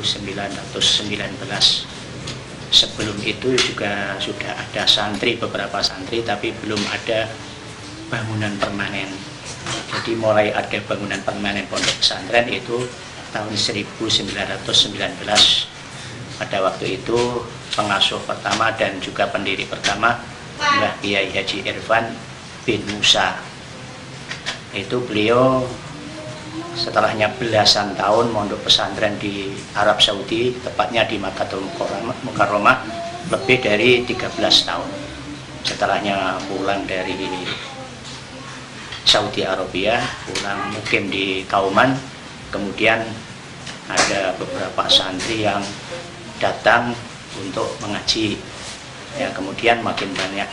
1919. Sebelum itu juga sudah ada santri, beberapa santri, tapi belum ada bangunan permanen. Jadi mulai ada bangunan permanen pondok pesantren itu tahun 1919. Pada waktu itu pengasuh pertama dan juga pendiri pertama Mbah Kiai Haji Irfan bin Musa. Itu beliau setelahnya belasan tahun mondok pesantren di Arab Saudi, tepatnya di Makkatul Mukarramah, lebih dari 13 tahun. Setelahnya pulang dari Saudi Arabia, pulang mukim di Kauman, kemudian ada beberapa santri yang datang untuk mengaji. Ya, kemudian makin banyak,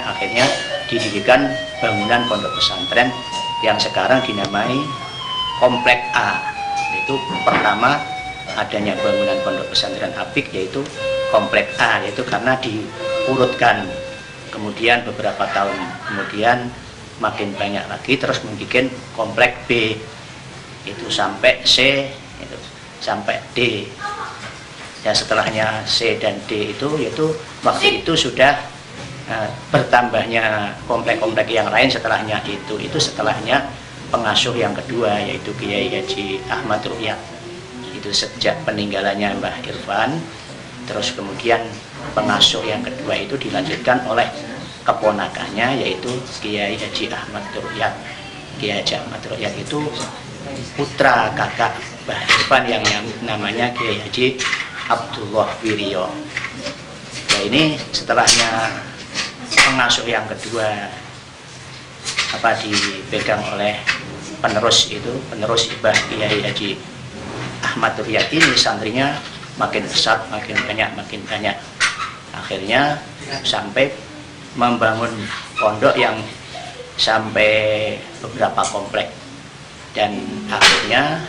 akhirnya didirikan bangunan pondok pesantren yang sekarang dinamai Komplek A. Itu pertama adanya bangunan pondok pesantren Apik, yaitu Komplek A, yaitu karena diurutkan. Kemudian beberapa tahun kemudian makin banyak lagi, terus membuat Komplek B, itu sampai C, itu sampai D. Ya, setelahnya C dan D itu, yaitu waktu itu sudah bertambahnya komplek-komplek yang lain setelahnya itu setelahnya pengasuh yang kedua, yaitu Kiai Haji Ahmad Ruhyat. Itu sejak peninggalannya Mbah Irfan, terus kemudian pengasuh yang kedua itu dilanjutkan oleh keponakannya, yaitu Kiai Haji Ahmad Ruhyat. Kiai Haji Ahmad Ruhyat itu putra kakak Mbah Irfan yang namanya Kiai Haji Abdullah Wiryo. Nah, ini setelahnya pengasuh yang kedua dipegang oleh penerus Mbah Kiai Haji Ahmad Ruhyat ini, santrinya makin besar, makin banyak. Akhirnya sampai membangun pondok yang sampai beberapa komplek, dan akhirnya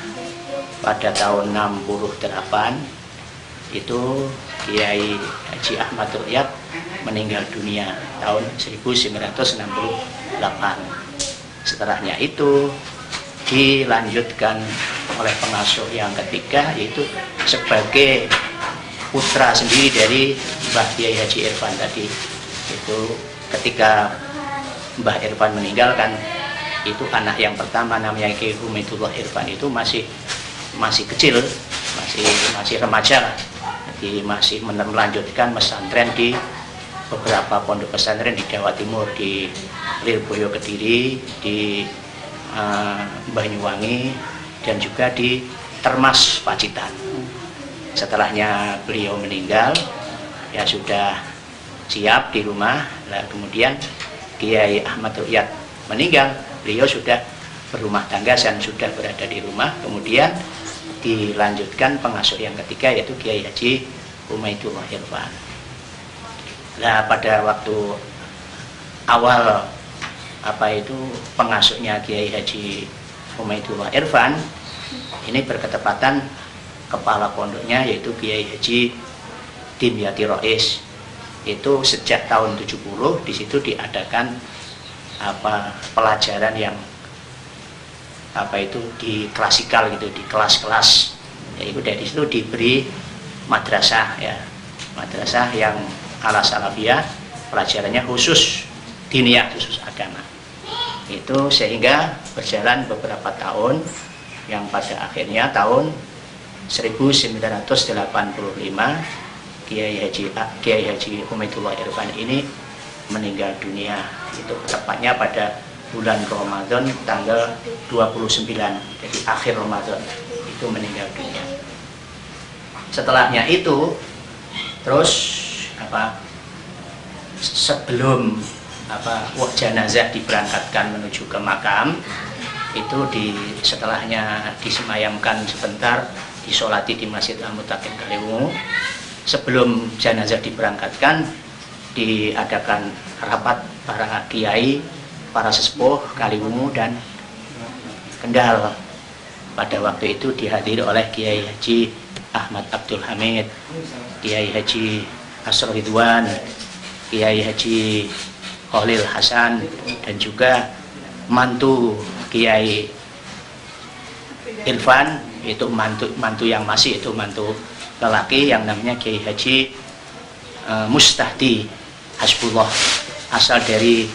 pada tahun 68 itu Kiai Haji Ahmad Ruhyat meninggal dunia tahun 1968. Setelahnya itu dilanjutkan oleh pengasuh yang ketiga, yaitu sebagai putra sendiri dari Mbah Kiai Haji Irfan tadi. Itu ketika Mbah Irfan meninggalkan, itu anak yang pertama namanya Kiai Humaidullah Irfan itu masih kecil, masih remaja lah. Jadi masih melanjutkan pesantren di beberapa pondok pesantren di Jawa Timur, di Lirboyo Kediri, di Banyuwangi, dan juga di Termas Pacitan. Setelahnya beliau meninggal, ya sudah siap di rumah. Nah, kemudian Kiai Ahmad Ruhyat meninggal, beliau sudah berumah tangga dan sudah berada di rumah. Kemudian dilanjutkan pengasuh yang ketiga, yaitu Kiai Haji Humaidullah Irfan. Nah, pada waktu awal pengasuhnya Kiai Haji Humaidullah Irfan ini berketepatan kepala pondoknya, yaitu Kiai Haji Dimyati Rois. Itu sejak tahun 70 di situ diadakan pelajaran yang di klasikal gitu, di kelas-kelas. Yaitu dari situ diberi madrasah, ya, madrasah yang ala salafiyah, pelajarannya khusus diniyah, khusus agama. Itu sehingga berjalan beberapa tahun, yang pada akhirnya tahun 1985 Kiai Haji Humaidullah Irfan ini meninggal dunia. Itu tepatnya pada bulan Ramadan tanggal 29, jadi akhir Ramadan itu meninggal dunia. Setelahnya itu terus sebelum jenazah diberangkatkan menuju ke makam, itu setelahnya disemayamkan sebentar, disolati di Masjid Al-Muttaqin Kaliwungu. Sebelum jenazah diberangkatkan, diadakan rapat para kiai, para sesepuh Kaliwungu dan Kendal. Pada waktu itu dihadiri oleh Kiai Haji Ahmad Abdul Hamid, Kiai Haji Asrul Ridwan, Kiai Haji Khalil Hasan, dan juga mantu Kiai Irfan, itu mantu yang masih, itu mantu lelaki yang namanya Kiai Haji Mustahdi Hasbullah, asal dari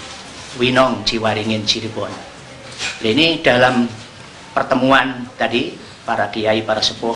Winong, Ciwaringin, Cirebon. Ini dalam pertemuan tadi para kiai, para sepuh